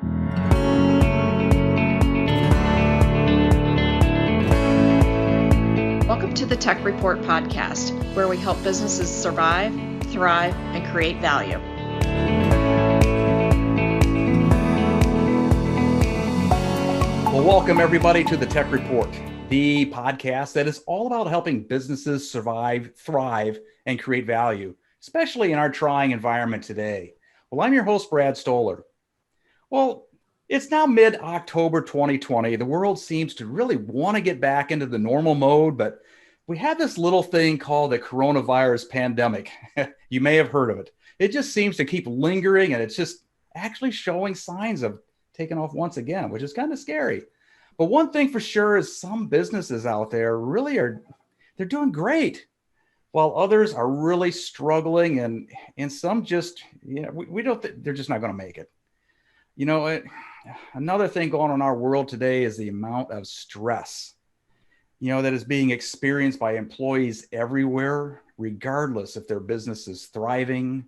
Welcome to the TEC Report podcast, where we help businesses survive, thrive, and create value. Well, welcome everybody to the TEC Report, the podcast that is all about helping businesses survive, thrive, and create value, especially in our trying environment today. Well, I'm your host, Brad Stoller. Well, it's now mid-October 2020. The world seems to really want to get back into the normal mode, but we have this little thing called the coronavirus pandemic. You may have heard of it. It just seems to keep lingering, and it's just actually showing signs of taking off once again, which is kind of scary. But one thing for sure is some businesses out there really they're doing great, while others are really struggling, and some just, we don't they're just not going to make it. Another thing going on in our world today is the amount of stress, that is being experienced by employees everywhere, regardless if their business is thriving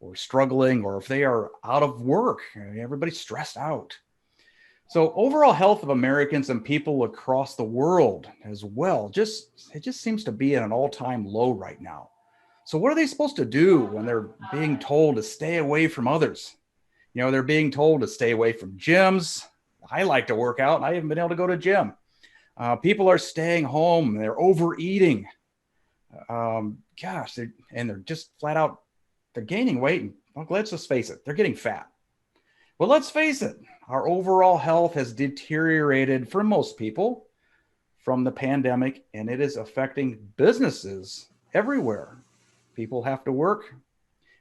or struggling, or if they are out of work. Everybody's stressed out. So overall health of Americans and people across the world as well, it just seems to be at an all-time low right now. So what are they supposed to do when they're being told to stay away from others? They're being told to stay away from gyms. I like to work out, and I haven't been able to go to a gym. People are staying home. They're overeating. They're just flat out, they're gaining weight. And let's just face it, they're getting fat. Well, let's face it, our overall health has deteriorated for most people from the pandemic, and it is affecting businesses everywhere. People have to work.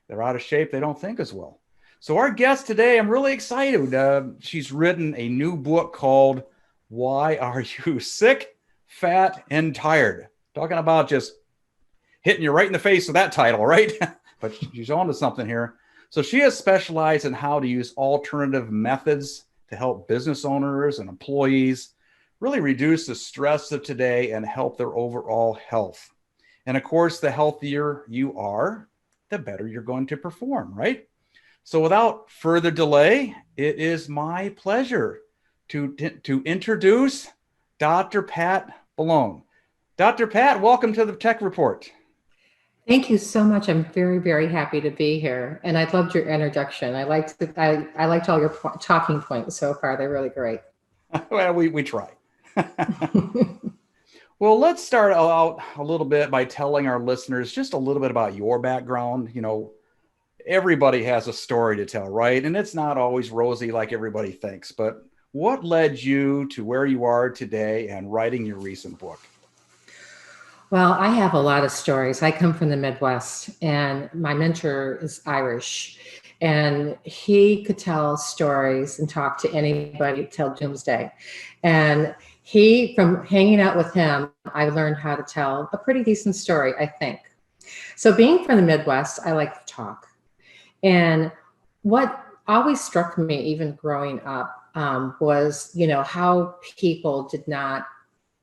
They're out of shape. They don't think as well. So our guest today, I'm really excited. She's written a new book called Why Are You Sick, Fat, and Tired? Talking about just hitting you right in the face with that title, right? But she's on to something here. So she has specialized in how to use alternative methods to help business owners and employees really reduce the stress of today and help their overall health. And of course, the healthier you are, the better you're going to perform, right? So without further delay, it is my pleasure to introduce Dr. Pat Boulogne. Dr. Pat, welcome to the TEC Report. Thank you so much. I'm very, very happy to be here. And I loved your introduction. I liked all your talking points so far. They're really great. Well, we try. Well, let's start out a little bit by telling our listeners just a little bit about your background. Everybody has a story to tell, right? And it's not always rosy like everybody thinks. But what led you to where you are today and writing your recent book? Well, I have a lot of stories. I come from the Midwest, and my mentor is Irish. And he could tell stories and talk to anybody till doomsday. And from hanging out with him, I learned how to tell a pretty decent story, I think. So being from the Midwest, I like to talk. And what always struck me, even growing up, was, how people did not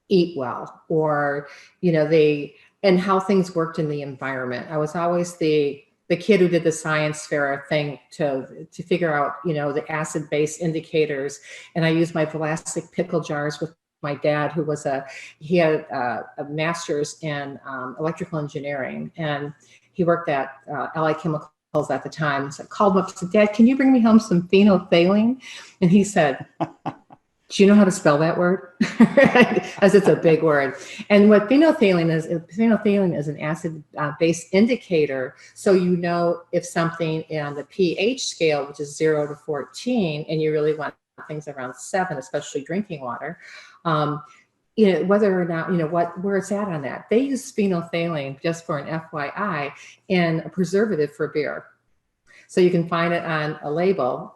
eat well, or, and how things worked in the environment. I was always the kid who did the science fair thing to figure out, the acid-base indicators. And I used my plastic pickle jars with my dad, who he had a master's in electrical engineering, and he worked at LI Chemicals at the time. So I called him up and said, "Dad, can you bring me home some phenolphthalein?" And he said, "Do you know how to spell that word?" As it's a big word. And what phenolphthalein is an acid-based indicator. So if something on the pH scale, which is 0 to 14, and you really want things around 7, especially drinking water, whether or not, where it's at on that. They use phenolphthalein, just for an FYI, in a preservative for beer. So you can find it on a label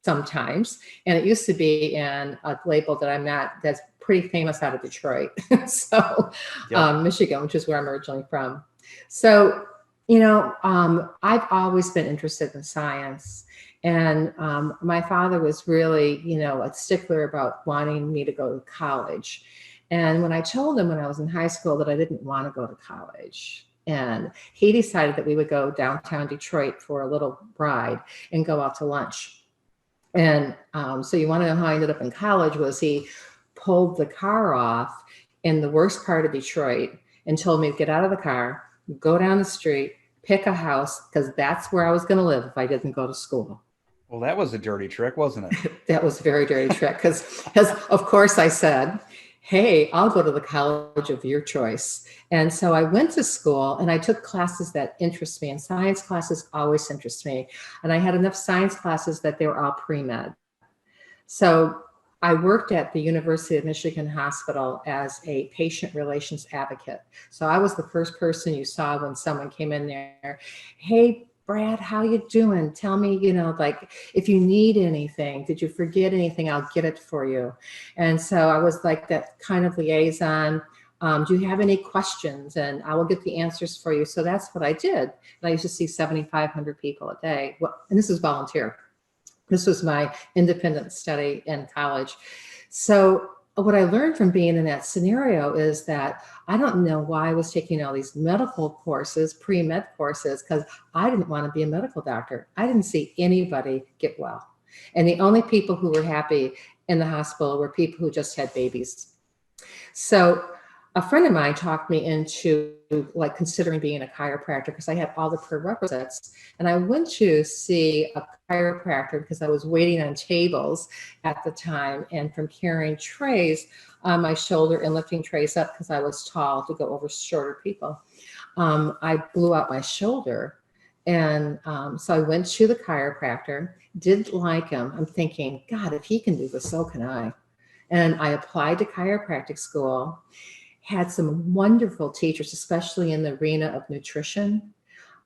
sometimes. And it used to be in a label that's pretty famous out of Detroit. So Michigan, which is where I'm originally from. So, I've always been interested in science. And my father was really, a stickler about wanting me to go to college. And when I told him when I was in high school that I didn't want to go to college, and he decided that we would go downtown Detroit for a little ride and go out to lunch. And so you want to know how I ended up in college was he pulled the car off in the worst part of Detroit and told me to get out of the car, go down the street, pick a house, because that's where I was going to live if I didn't go to school. Well, that was a dirty trick, wasn't it? That was a very dirty trick because of course I said, hey, I'll go to the college of your choice. And so I went to school and I took classes that interest me, and science classes always interest me. And I had enough science classes that they were all pre-med. So I worked at the University of Michigan Hospital as a patient relations advocate. So I was the first person you saw when someone came in there. Hey, Brad, how you doing? Tell me, like if you need anything, did you forget anything? I'll get it for you. And so I was like that kind of liaison. Do you have any questions? And I will get the answers for you. So that's what I did. And I used to see 7,500 people a day. Well, and this is volunteer. This was my independent study in college. So what I learned from being in that scenario is that I don't know why I was taking all these medical courses, pre-med courses, because I didn't want to be a medical doctor. I didn't see anybody get well. And the only people who were happy in the hospital were people who just had babies. So a friend of mine talked me into like considering being a chiropractor because I had all the prerequisites. And I went to see a chiropractor because I was waiting on tables at the time, and from carrying trays on my shoulder and lifting trays up because I was tall to go over shorter people, I blew out my shoulder. And so I went to the chiropractor, didn't like him. I'm thinking, God, if he can do this, so can I. And I applied to chiropractic school. Had some wonderful teachers, especially in the arena of nutrition.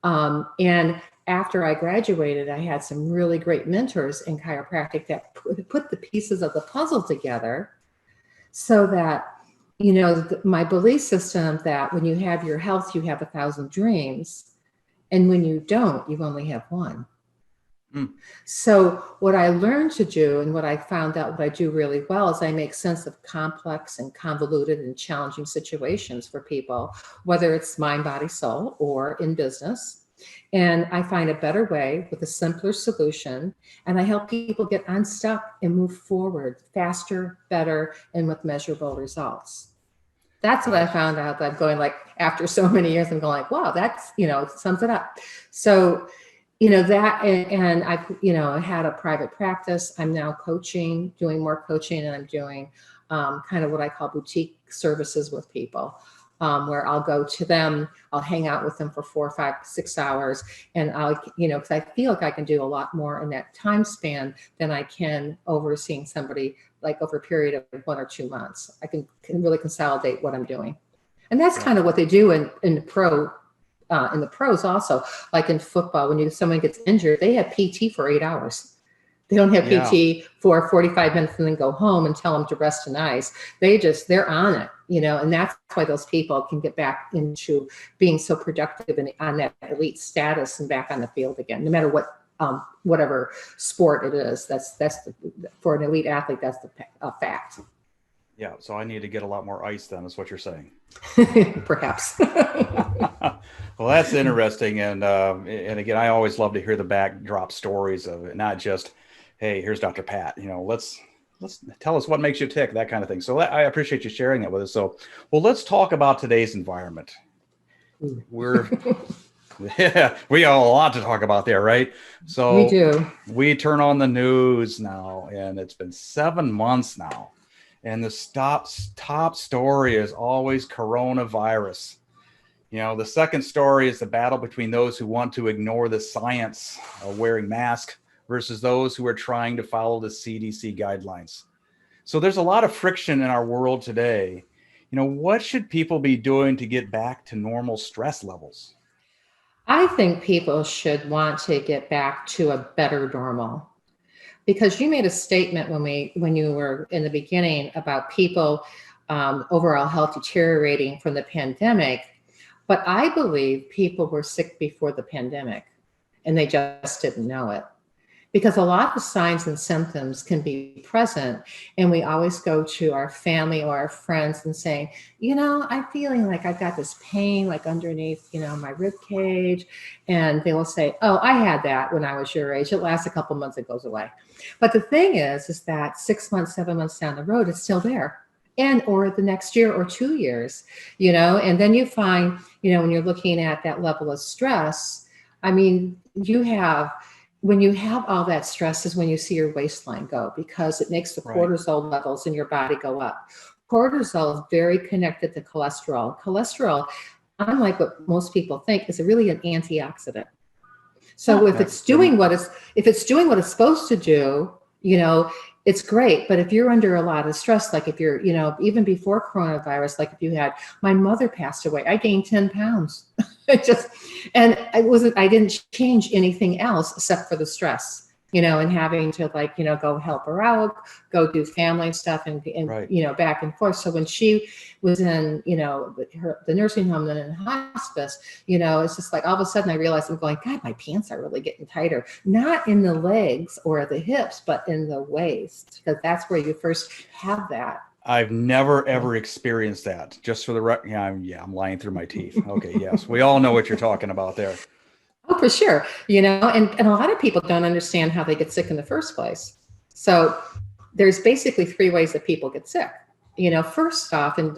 And after I graduated, I had some really great mentors in chiropractic that put the pieces of the puzzle together so that, my belief system that when you have your health, you have 1,000 dreams. And when you don't, you only have one. So what I learned to do and what I found out what I do really well is I make sense of complex and convoluted and challenging situations for people, whether it's mind, body, soul, or in business. And I find a better way with a simpler solution. And I help people get unstuck and move forward faster, better, and with measurable results. That's what I found out that I'm going like, after so many years, I'm going like, wow, that's, sums it up. So that, and I had a private practice. I'm now coaching, doing more coaching, and I'm doing kind of what I call boutique services with people, where I'll go to them, I'll hang out with them for 4, 5, 6 hours. And I'll, because I feel like I can do a lot more in that time span than I can overseeing somebody like over a period of 1 or 2 months. I can really consolidate what I'm doing. And that's kind of what they do in the pros also, like in football, when someone gets injured, they have PT for 8 hours. They don't have PT for 45 minutes and then go home and tell them to rest on ice. They're on it, and that's why those people can get back into being so productive and on that elite status and back on the field again, no matter what, whatever sport it is. That's for an elite athlete, that's the fact. Yeah. So I need to get a lot more ice then, is what you're saying. Perhaps. Well, that's interesting. And again, I always love to hear the backdrop stories of it, not just, hey, here's Dr. Pat, let's tell us what makes you tick, that kind of thing. So I appreciate you sharing that with us. So, well, let's talk about today's environment. We have a lot to talk about there, right? So we do. We turn on the news now, and it's been 7 months now. And the top story is always coronavirus. The second story is the battle between those who want to ignore the science of wearing masks versus those who are trying to follow the CDC guidelines. So there's a lot of friction in our world today. What should people be doing to get back to normal stress levels? I think people should want to get back to a better normal. Because you made a statement when you were in the beginning about people overall health deteriorating from the pandemic, but I believe people were sick before the pandemic and they just didn't know it. because a lot of the signs and symptoms can be present, and we always go to our family or our friends and saying, I'm feeling like I've got this pain like underneath, my rib cage, and they will say, oh, I had that when I was your age. It lasts a couple months, it goes away. But the thing is that 6 months, 7 months down the road, it's still there, and or the next year or 2 years, and then you find, when you're looking at that level of stress, I mean, when you have all that stress is when you see your waistline go, because it makes the cortisol levels in your body go up. Cortisol is very connected to cholesterol. Cholesterol, unlike what most people think, is really an antioxidant. So if it's doing what it's supposed to do, it's great. But if you're under a lot of stress, like if you're, even before coronavirus, like if my mother passed away, I gained 10 pounds. I didn't change anything else except for the stress, and having to go help her out, go do family stuff and back and forth. So when she was in, the nursing home and in hospice, it's just like all of a sudden I realized I'm going, God, my pants are really getting tighter, not in the legs or the hips, but in the waist, because that's where you first have that. I've never, ever experienced that. Just for the record, I'm lying through my teeth. Okay, yes. We all know what you're talking about there. Oh, for sure. And a lot of people don't understand how they get sick in the first place. So there's basically 3 ways that people get sick. First off, in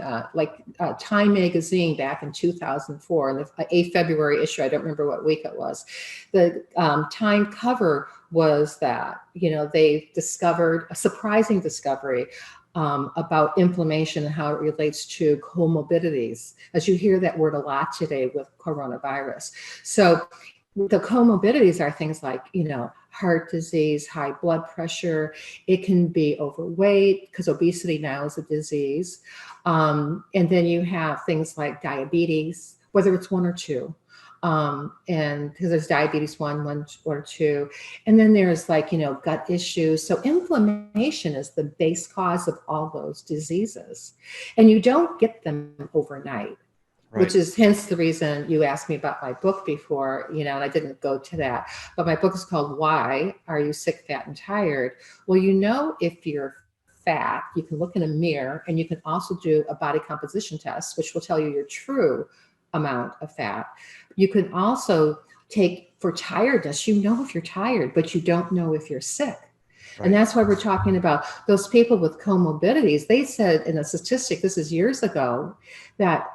Time magazine back in 2004, in the February issue, I don't remember what week it was, the Time cover was that, they discovered a surprising discovery about inflammation and how it relates to comorbidities, as you hear that word a lot today with coronavirus. So the comorbidities are things like, heart disease, high blood pressure. It can be overweight, because obesity now is a disease. And then you have things like diabetes, whether it's 1 or 2. And because there's diabetes 1 or 2. And then there's gut issues. So inflammation is the base cause of all those diseases. And you don't get them overnight. Which is hence the reason you asked me about my book before, and I didn't go to that. But my book is called Why Are You Sick, Fat, and Tired? Well, if you're fat, you can look in a mirror, and you can also do a body composition test, which will tell you your true amount of fat. You can also take for tiredness, if you're tired, but you don't know if you're sick. And that's why we're talking about those people with comorbidities. They said in a statistic, this is years ago, that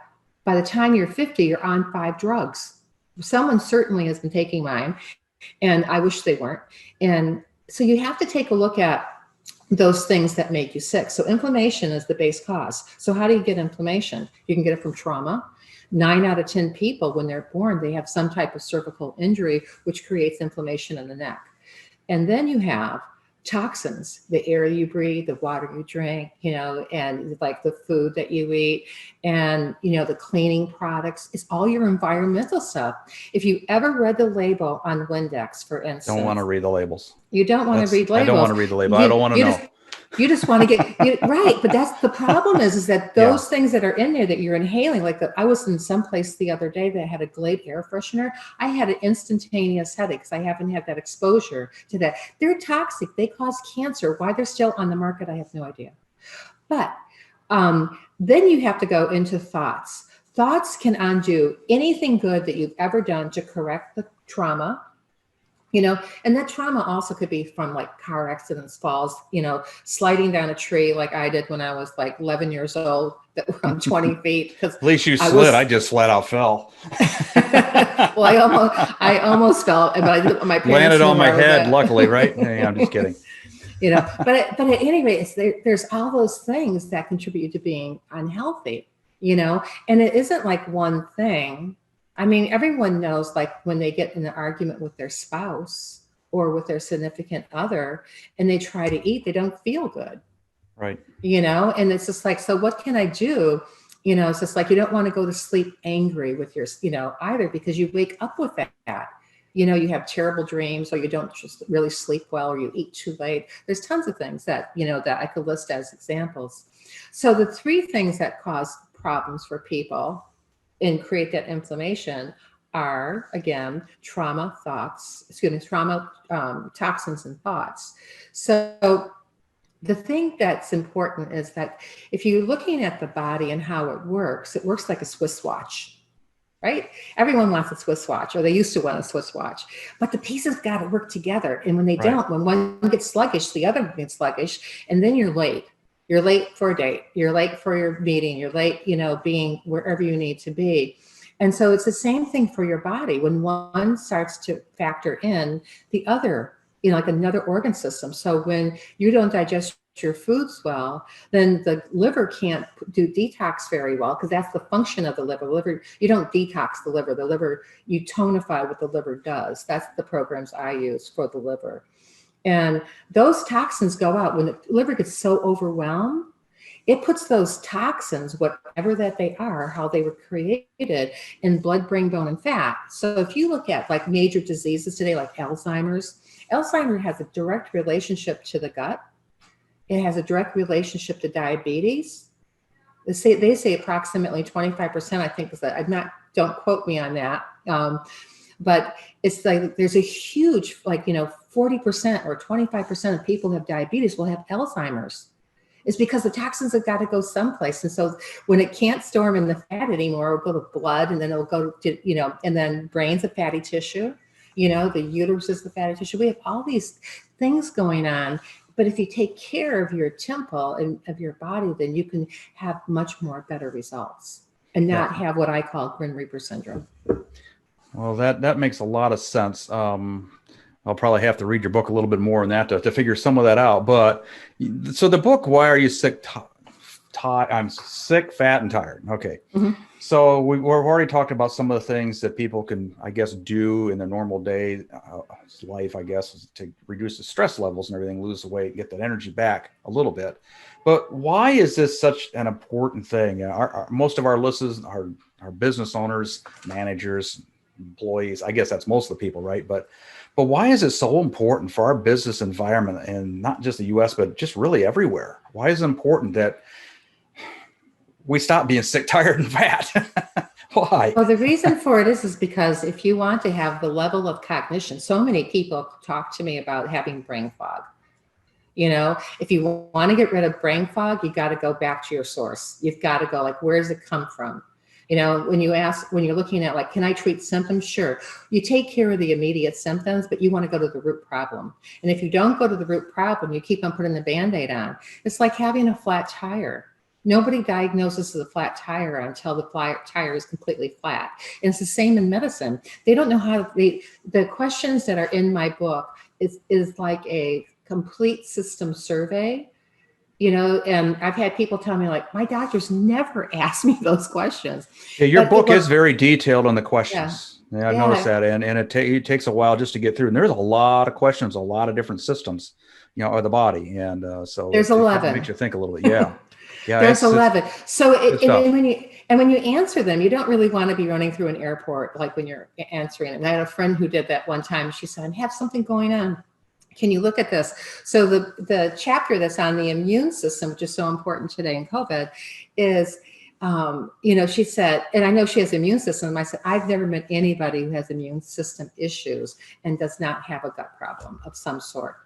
by the time you're 50, you're on 5 drugs. Someone certainly has been taking mine, and I wish they weren't. And so you have to take a look at those things that make you sick. So inflammation is the base cause. So how do you get inflammation? You can get it from trauma. 9 out of 10 people, when they're born, they have some type of cervical injury, which creates inflammation in the neck. And then you have toxins, the air you breathe, the water you drink, and like the food that you eat, and, the cleaning products. It's all your environmental stuff. If you ever read the label on Windex, for instance. Don't want to read the labels. You don't want to read labels. I don't want to read the label. I don't want to know. You just want to get right. But that's the problem is that those things that are in there that you're inhaling, I was in some place the other day that had a Glade air freshener. I had an instantaneous headache because I haven't had that exposure to that. They're toxic. They cause cancer. Why they're still on the market, I have no idea. But then you have to go into thoughts. Thoughts can undo anything good that you've ever done to correct the trauma. And that trauma also could be from car accidents, falls, sliding down a tree like I did when I was 11 years old, that were on 20 feet. At least you slid. I just flat out fell. Well, I almost fell, but I did. My parents landed on my head, luckily, right? Hey, I'm just kidding. But at any rate, there's all those things that contribute to being unhealthy, and it isn't one thing. I mean, everyone knows when they get in an argument with their spouse or with their significant other and they try to eat, they don't feel good. Right. And it's just so what can I do? It's just you don't want to go to sleep angry with your, either, because you wake up with that. You have terrible dreams, or you don't just really sleep well, or you eat too late. There's tons of things that, that I could list as examples. So the 3 things that cause problems for people and create that inflammation are, again, trauma toxins and thoughts. So the thing that's important is that if you're looking at the body and how it works like a Swiss watch, right? Everyone wants a Swiss watch, or they used to want a Swiss watch, but the pieces got to work together. And when they don't, when one gets sluggish, the other gets sluggish, and then you're late. You're late for a date. You're late for your meeting. You're late, being wherever you need to be. And so it's the same thing for your body. When one starts to factor in, the other, like another organ system. So when you don't digest your foods well, then the liver can't do detox very well, because that's the function of the liver. The liver, you don't detox the liver. The liver, you tonify what the liver does. That's the programs I use for the liver. And those toxins go out when the liver gets so overwhelmed. It puts those toxins, whatever that they are, how they were created, in blood, brain, bone, and fat. So if you look at like major diseases today, like Alzheimer's has a direct relationship to the gut. It has a direct relationship to diabetes. They say approximately 25%, I think, is that. Don't quote me on that. But it's like there's a huge, 40% or 25% of people who have diabetes will have Alzheimer's. It's because the toxins have got to go someplace. And so when it can't store them in the fat anymore, it'll go to blood, and then it'll go to, and then brain's a fatty tissue, the uterus is the fatty tissue. We have all these things going on. But if you take care of your temple and of your body, then you can have much more better results and not have what I call Grim Reaper syndrome. Well, that makes a lot of sense. I'll probably have to read your book a little bit more on that to figure some of that out. But so the book, Why Are You Sick? I'm sick, fat, and tired. Okay. Mm-hmm. So we've already talked about some of the things that people can, I guess, do in their normal day life, I guess, to reduce the stress levels and everything, lose the weight, get that energy back a little bit. But why is this such an important thing? Most of our listeners are business owners, managers, employees. I guess that's most of the people, right? But why is it so important for our business environment, and not just the U.S., but just really everywhere? Why is it important that we stop being sick, tired, and fat? Why? Well, the reason for it is because if you want to have the level of cognition, so many people talk to me about having brain fog. If you want to get rid of brain fog, you got to go back to your source. You've got to go, like, where does it come from? When you're looking at, can I treat symptoms? Sure. You take care of the immediate symptoms, but you want to go to the root problem. And if you don't go to the root problem, you keep on putting the Band-Aid on. It's like having a flat tire. Nobody diagnoses a flat tire until the flat tire is completely flat. And it's the same in medicine. They don't know how the questions that are in my book is like a complete system survey. And I've had people tell me, my doctors never asked me those questions. Yeah, your book is very detailed on the questions. Yeah, I've noticed that. And it takes a while just to get through. And there's a lot of questions, a lot of different systems, of the body. And so there's 11. It makes you think a little bit. Yeah. Yeah. There's 11. So when you answer them, you don't really want to be running through an airport, like when you're answering it. And I had a friend who did that one time. She said, I have something going on. Can you look at this? So the chapter that's on the immune system, which is so important today in COVID, is, she said, and I know she has immune system. I said, I've never met anybody who has immune system issues and does not have a gut problem of some sort.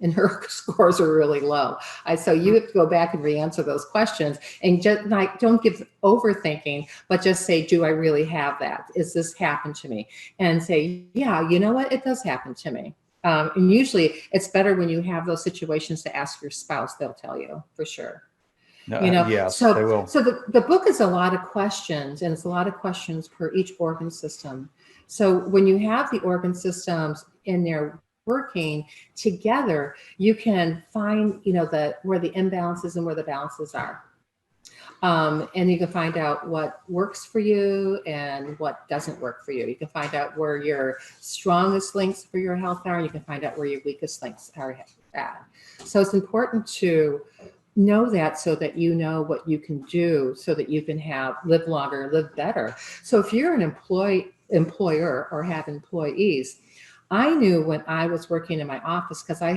And her scores are really low. So you have to go back and re-answer those questions, and just don't give overthinking, but just say, do I really have that? Is this happened to me? And say, yeah, you know what? It does happen to me. And usually it's better when you have those situations to ask your spouse. They'll tell you for sure. Yes, so they will. So the book is a lot of questions, and it's a lot of questions per each organ system. So when you have the organ systems in there working together, you can find, where the imbalances and where the balances are. And you can find out what works for you and what doesn't work for you. You can find out where your strongest links for your health are, and you can find out where your weakest links are at. So it's important to know that, so that you know what you can do, so that you can live longer, live better. So if you're an employer or have employees, I knew when I was working in my office, because I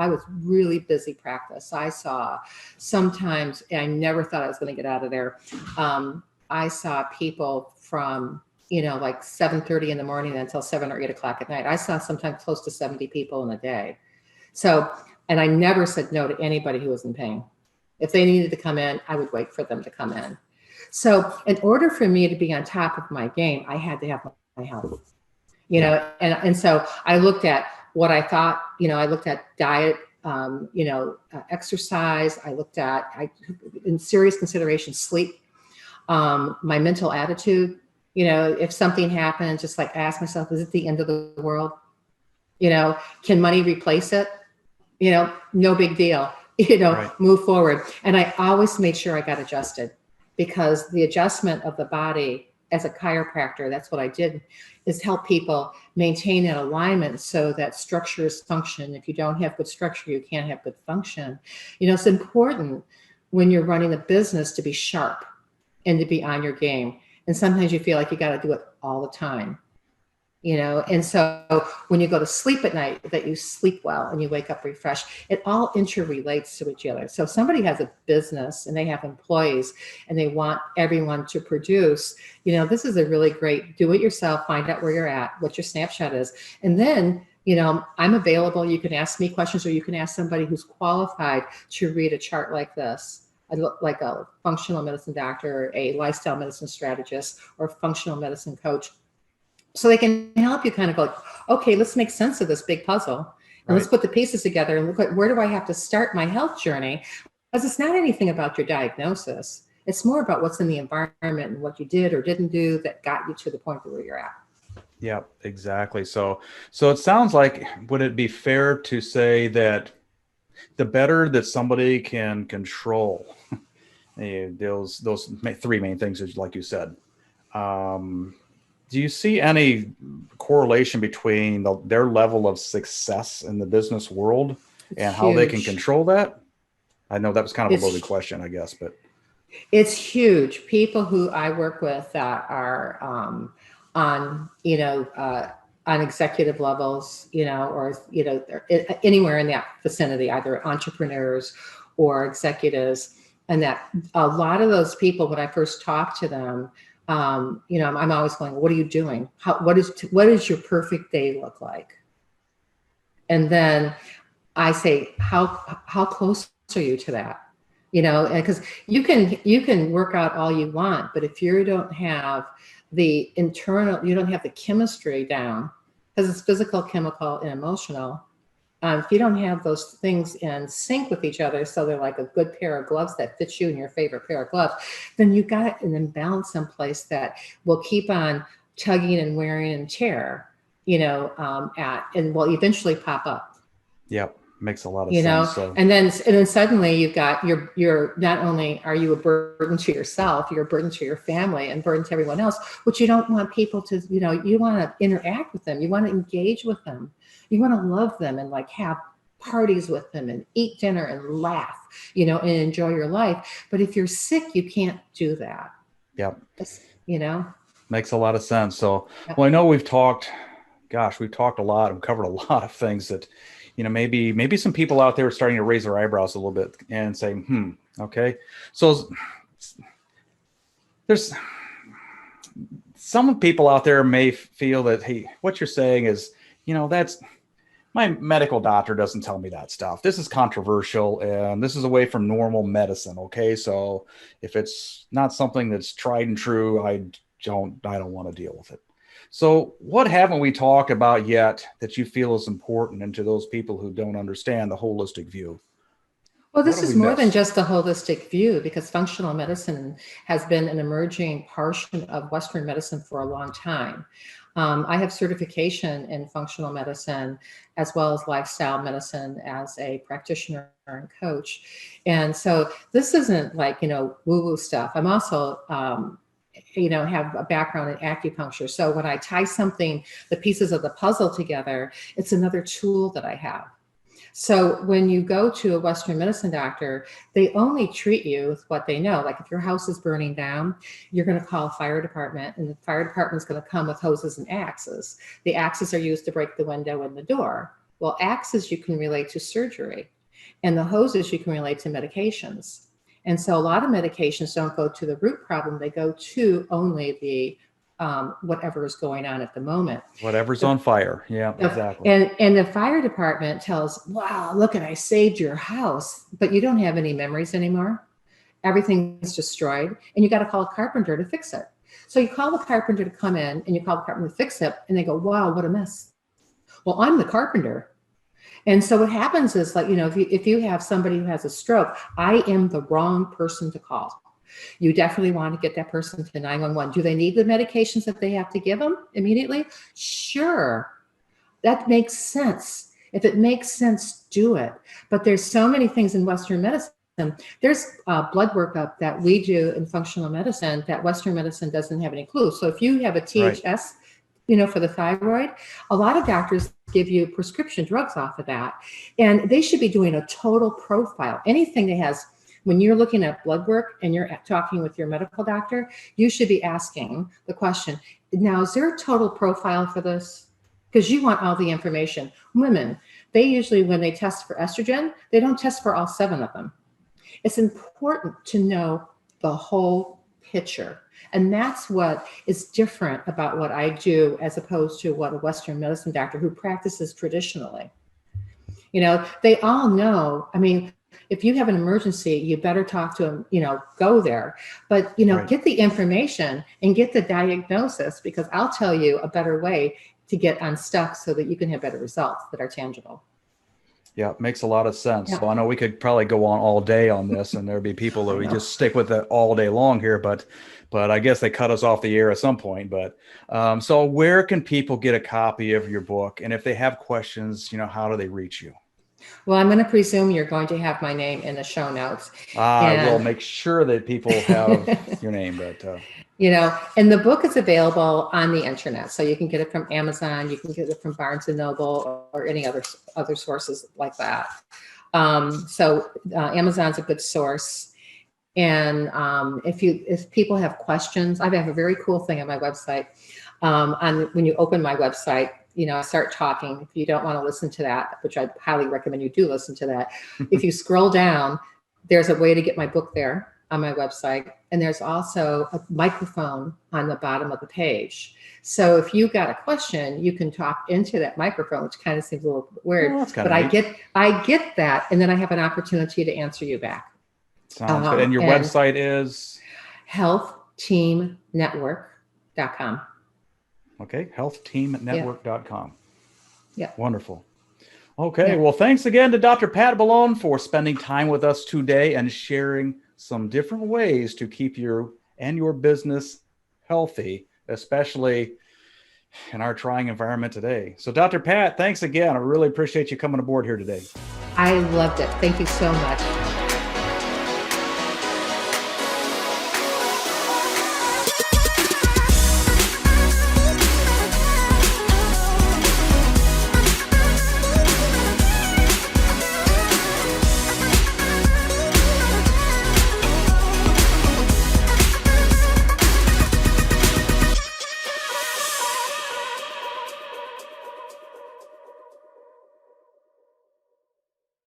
was really busy practice. I saw sometimes, I never thought I was going to get out of there. I saw people from like 7:30 in the morning until 7 or 8 o'clock at night. I saw sometimes close to 70 people in a day. So, and I never said no to anybody who was in pain. If they needed to come in, I would wait for them to come in. So in order for me to be on top of my game, I had to have my health, and so I looked at what I thought, I looked at diet, exercise. I looked at, in serious consideration, sleep, my mental attitude. If something happened, just like ask myself, is it the end of the world? Can money replace it? No big deal, Right. move forward. And I always made sure I got adjusted, because the adjustment of the body as a chiropractor, that's what I did, is help people maintain that alignment so that structures function. If you don't have good structure, you can't have good function. It's important when you're running a business to be sharp and to be on your game. And sometimes you feel like you got to do it all the time. And so when you go to sleep at night, that you sleep well and you wake up refreshed, it all interrelates to each other. So if somebody has a business and they have employees and they want everyone to produce, this is a really great do it yourself, find out where you're at, what your snapshot is. And then, I'm available. You can ask me questions, or you can ask somebody who's qualified to read a chart like this. Like a functional medicine doctor, a lifestyle medicine strategist, or functional medicine coach. So they can help you kind of go, okay, let's make sense of this big puzzle, and let's put the pieces together and look at, where do I have to start my health journey? Because it's not anything about your diagnosis. It's more about what's in the environment and what you did or didn't do that got you to the point where you're at. Yeah, exactly. So it sounds like, would it be fair to say that the better that somebody can control those three main things, like you said, do you see any correlation between their level of success in the business world and how they can control that? I know that was kind of a loaded question, I guess, but it's huge. People who I work with that are on executive levels, or anywhere in that vicinity, either entrepreneurs or executives, and that a lot of those people, when I first talk to them, I'm always going, what are you doing? What does your perfect day look like? And then I say, how close are you to that? Because you can work out all you want, but if you don't have the internal, you don't have the chemistry down, because it's physical, chemical, and emotional. If you don't have those things in sync with each other, so they're like a good pair of gloves that fits you in your favorite pair of gloves, then you got an imbalance someplace that will keep on tugging and wearing and tear, and will eventually pop up. Yep. Makes a lot of sense. So. And then suddenly you've got you're not only are you a burden to yourself, you're a burden to your family and burden to everyone else, which you don't want people to, you want to interact with them. You want to engage with them. You want to love them and like have parties with them and eat dinner and laugh, and enjoy your life. But if you're sick, you can't do that. Yep. Makes a lot of sense. So, well, I know we've talked a lot and covered a lot of things that, maybe some people out there are starting to raise their eyebrows a little bit and say, okay. So there's some people out there may feel that, hey, what you're saying is, that's my medical doctor doesn't tell me that stuff. This is controversial and this is away from normal medicine. Okay. So if it's not something that's tried and true, I don't want to deal with it. So what haven't we talked about yet that you feel is important, and to those people who don't understand the holistic view? Well, this is more than just a holistic view, because functional medicine has been an emerging portion of Western medicine for a long time. I have certification in functional medicine as well as lifestyle medicine as a practitioner and coach. And so this isn't like, woo-woo stuff. I'm also have a background in acupuncture. So when I tie the pieces of the puzzle together, it's another tool that I have. So when you go to a Western medicine doctor, they only treat you with what they know. Like if your house is burning down, you're going to call a fire department, and the fire department is going to come with hoses and axes. The axes are used to break the window and the door. Well, axes you can relate to surgery, and the hoses you can relate to medications. And so a lot of medications don't go to the root problem. They go to only the whatever is going on at the moment. Whatever's on fire. Yeah, exactly. And the fire department tells, wow, look, I saved your house, but you don't have any memories anymore. Everything's destroyed, and you got to call a carpenter to fix it. So you call the carpenter to come in, and you call the carpenter to fix it, and they go, wow, what a mess. Well, I'm the carpenter. And so what happens is, like, if you have somebody who has a stroke, I am the wrong person to call. You definitely want to get that person to 911. Do they need the medications that they have to give them immediately? Sure. That makes sense. If it makes sense, do it. But there's so many things in Western medicine. There's blood workup that we do in functional medicine that Western medicine doesn't have any clue. So if you have a THS, for the thyroid, a lot of doctors give you prescription drugs off of that. And they should be doing a total profile. Anything that has, when you're looking at blood work and you're talking with your medical doctor, you should be asking the question, now, is there a total profile for this? Because you want all the information. Women, they usually, when they test for estrogen, they don't test for all 7 of them. It's important to know the whole picture. And that's what is different about what I do as opposed to what a Western medicine doctor who practices traditionally. They all know, if you have an emergency, you better talk to them, go there. But, get the information and get the diagnosis, because I'll tell you a better way to get unstuck so that you can have better results that are tangible. Yeah, it makes a lot of sense. Yeah. So I know we could probably go on all day on this, and there'd be people that we just stick with it all day long here, but I guess they cut us off the air at some point. But so where can people get a copy of your book? And if they have questions, how do they reach you? Well, I'm going to presume you're going to have my name in the show notes. I will make sure that people have your name, but and the book is available on the internet. So you can get it from Amazon, you can get it from Barnes and Noble or any other sources like that. So Amazon's a good source. And if people have questions, I have a very cool thing on my website. When you open my website, I start talking. If you don't want to listen to that, which I highly recommend you do listen to that. If you scroll down, there's a way to get my book there on my website. And there's also a microphone on the bottom of the page. So if you got a question, you can talk into that microphone, which kind of seems a little weird, but I get that. And then I have an opportunity to answer you back. Sounds good. And your website is? healthteamnetwork.com. Okay. healthteamnetwork.com. Yeah. Wonderful. Okay. Yeah. Well, thanks again to Dr. Pat Boulogne for spending time with us today and sharing some different ways to keep you and your business healthy, especially in our trying environment today. So Dr. Pat, thanks again. I really appreciate you coming aboard here today. I loved it. Thank you so much.